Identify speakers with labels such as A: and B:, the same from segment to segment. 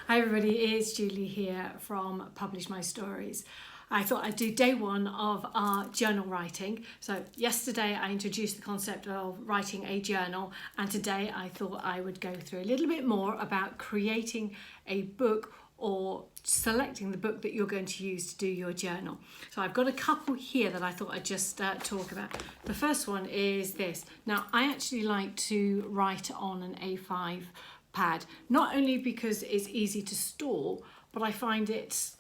A: Hi everybody, it's Julie here from Publish My Stories. I thought I'd do day one of our journal writing. So yesterday I introduced the concept of writing a journal, and today I thought I would go through a little bit more about creating a book or selecting the book that you're going to use to do your journal. So I've got a couple here that I thought I'd just talk about. The first one is this. Now I actually like to write on an A5 pad, not only because it's easy to store, but I find it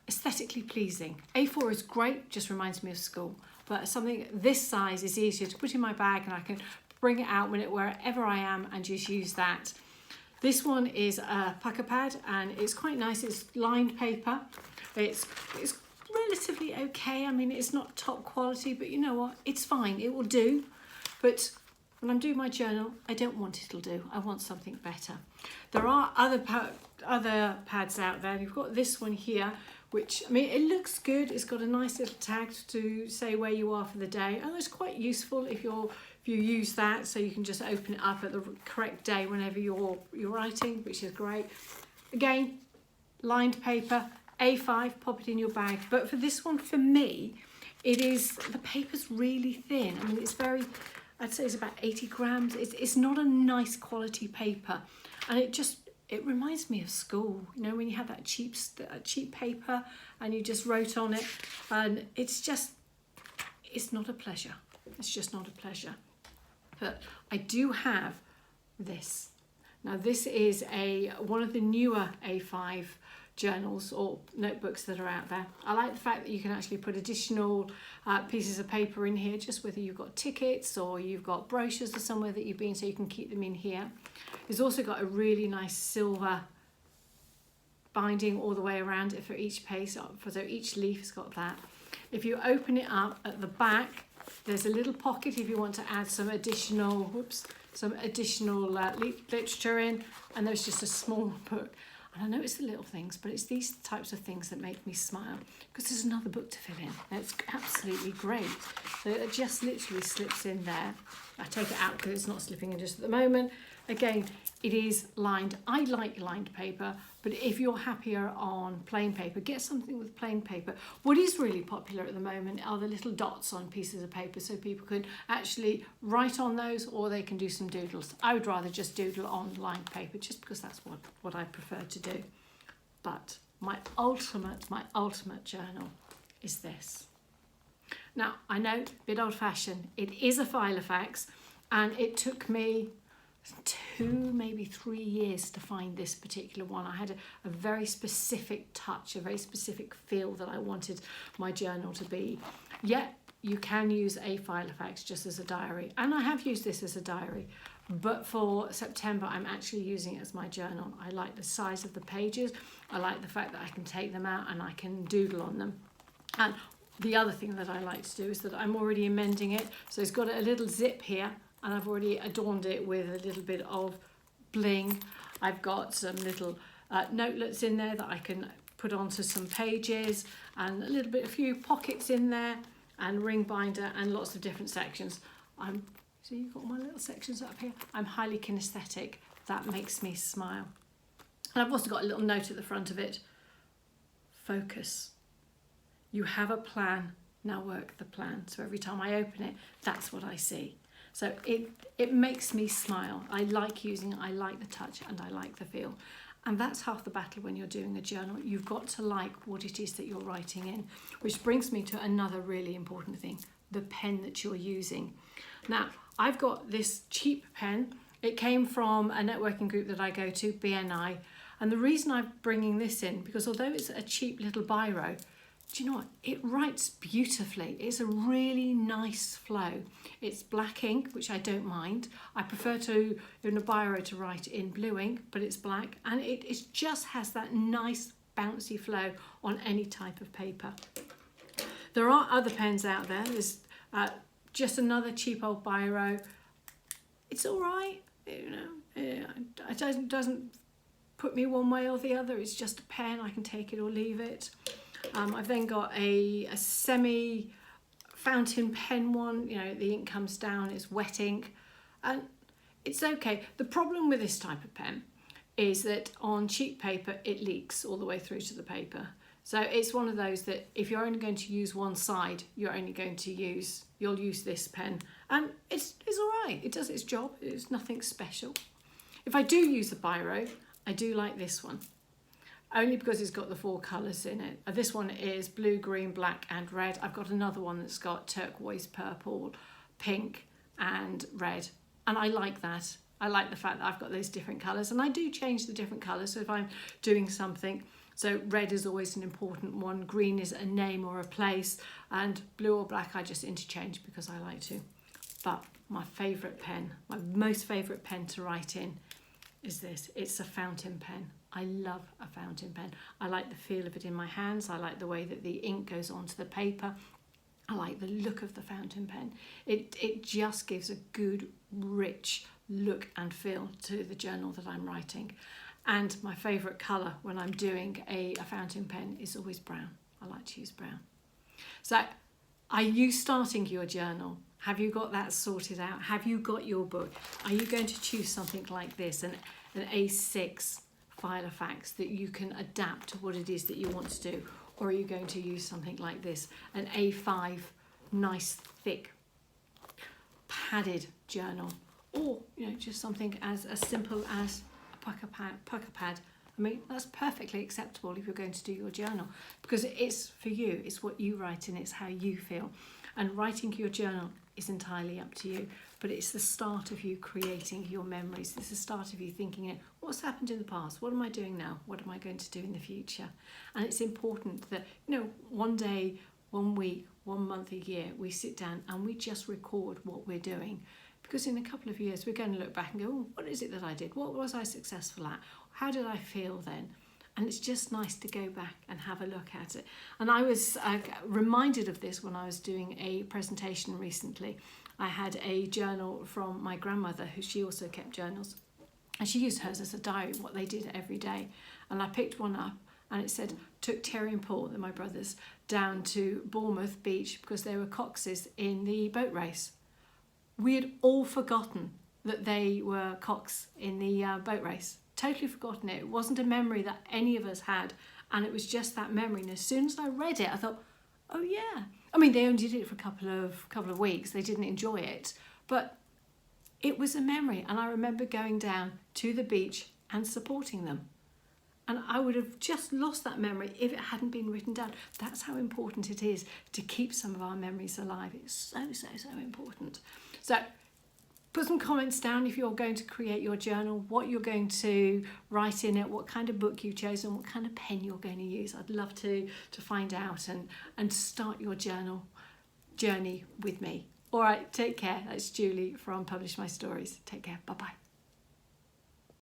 A: aesthetically pleasing. A4 is great, just reminds me of school, but something this size is easier to put in my bag and I can bring it out wherever I am and just use that. This one is a pucker pad and it's quite nice. It's lined paper. It's relatively okay. I mean, it's not top quality, but you know what? It's fine. It will do. But when I'm doing my journal, I don't want it'll do. I want something better. There are other pads out there. You've got this one here, which, I mean, it looks good. It's got a nice little tag to say where you are for the day. And it's quite useful if you use that, so you can just open it up at the correct day whenever you're writing, which is great. Again, lined paper, A5, pop it in your bag. But for this one, for me, the paper's really thin. I mean, it's I'd say it's about 80 grams. It's not a nice quality paper. And it reminds me of school, you know, when you had that cheap paper and you just wrote on it. And it's not a pleasure. It's just not a pleasure. But I do have this. Now this is one of the newer A5 journals or notebooks that are out there. I like the fact that you can actually put additional pieces of paper in here, just whether you've got tickets or you've got brochures or somewhere that you've been, so you can keep them in here. It's also got a really nice silver binding all the way around it for each page, so each leaf has got that. If you open it up at the back, there's a little pocket if you want to add some additional literature in, and there's just a small book. And I know it's the little things, but it's these types of things that make me smile, because there's another book to fill in. It's absolutely great. So it just literally slips in there. I take it out because it's not slipping in just at the moment. Again, it is lined. I like lined paper, but if you're happier on plain paper, get something with plain paper. What is really popular at the moment are the little dots on pieces of paper, so people can actually write on those, or they can do some doodles. I would rather just doodle on lined paper, just because that's what I prefer to do. But my ultimate journal is this. Now, I know, a bit old-fashioned. It is a Filofax, and it took me 2, maybe 3 years to find this particular one. I had a very specific touch, a very specific feel that I wanted my journal to be. Yet you can use a Filofax just as a diary, and I have used this as a diary, but for September I'm actually using it as my journal. I like the size of the pages. I like the fact that I can take them out and I can doodle on them. And the other thing that I like to do is that I'm already amending it, so it's got a little zip here, and I've already adorned it with a little bit of bling. I've got some little notelets in there that I can put onto some pages, and a few pockets in there, and ring binder, and lots of different sections. So you've got my little sections up here. I'm highly kinesthetic. That makes me smile. And I've also got a little note at the front of it. Focus. You have a plan, now work the plan. So every time I open it, that's what I see. So it makes me smile. I like using it, I like the touch, and I like the feel. And that's half the battle when you're doing a journal. You've got to like what it is that you're writing in, which brings me to another really important thing, the pen that you're using. Now, I've got this cheap pen. It came from a networking group that I go to, BNI. And the reason I'm bringing this in, because although it's a cheap little Biro, do you know what? It writes beautifully. It's a really nice flow. It's black ink, which I don't mind. I prefer in a Biro to write in blue ink, but it's black. And it just has that nice bouncy flow on any type of paper. There are other pens out there. There's just another cheap old Biro. It's all right. You know, it doesn't put me one way or the other. It's just a pen. I can take it or leave it. I've then got a semi fountain pen one. You know, the ink comes down, it's wet ink, and it's okay. The problem with this type of pen is that on cheap paper it leaks all the way through to the paper. So it's one of those that if you're only going to use one side, you'll use this pen, and it's all right. It does its job. It's nothing special. If I do use a Biro, I do like this one, only because it's got the 4 colours in it. This one is blue, green, black and red. I've got another one that's got turquoise, purple, pink and red, and I like that. I like the fact that I've got those different colours, and I do change the different colours. So if I'm doing something, so red is always an important one, green is a name or a place, and blue or black I just interchange because I like to. But my favourite pen, my most favourite pen to write in is this. It's a fountain pen. I love a fountain pen. I like the feel of it in my hands. I like the way that the ink goes onto the paper. I like the look of the fountain pen. It just gives a good, rich look and feel to the journal that I'm writing. And my favourite colour when I'm doing a fountain pen is always brown. I like to use brown. So are you starting your journal? Have you got that sorted out? Have you got your book? Are you going to choose something like this, an A6 Filofax that you can adapt to what it is that you want to do? Or are you going to use something like this, an A5 nice thick padded journal? Or just something as simple as a pucker pad. I mean, that's perfectly acceptable if you're going to do your journal, because it's for you, it's what you write and it's how you feel. And writing your journal is entirely up to you, but it's the start of you creating your memories. It's the start of you thinking, what's happened in the past? What am I doing now? What am I going to do in the future? And it's important that, one day, 1 week, 1 month, a year, we sit down and we just record what we're doing. Because in a couple of years, we're going to look back and go, what is it that I did? What was I successful at? How did I feel then? And it's just nice to go back and have a look at it. And I was reminded of this when I was doing a presentation recently. I had a journal from my grandmother, who she also kept journals. And she used hers as a diary, what they did every day. And I picked one up and it said, took Terry and Paul, they're my brothers, down to Bournemouth Beach because there were coxes in the boat race. We had all forgotten that they were cocks in the boat race. Totally forgotten it. It wasn't a memory that any of us had, and it was just that memory. And as soon as I read it, I thought, oh yeah. I mean, they only did it for a couple of weeks. They didn't enjoy it, but it was a memory. And I remember going down to the beach and supporting them. And I would have just lost that memory if it hadn't been written down. That's how important it is to keep some of our memories alive. It's so important. So put some comments down if you're going to create your journal, what you're going to write in it, what kind of book you've chosen, what kind of pen you're going to use. I'd love to find out and start your journal journey with me. All right, take care. That's Julie from Publish My Stories. Take care. Bye-bye.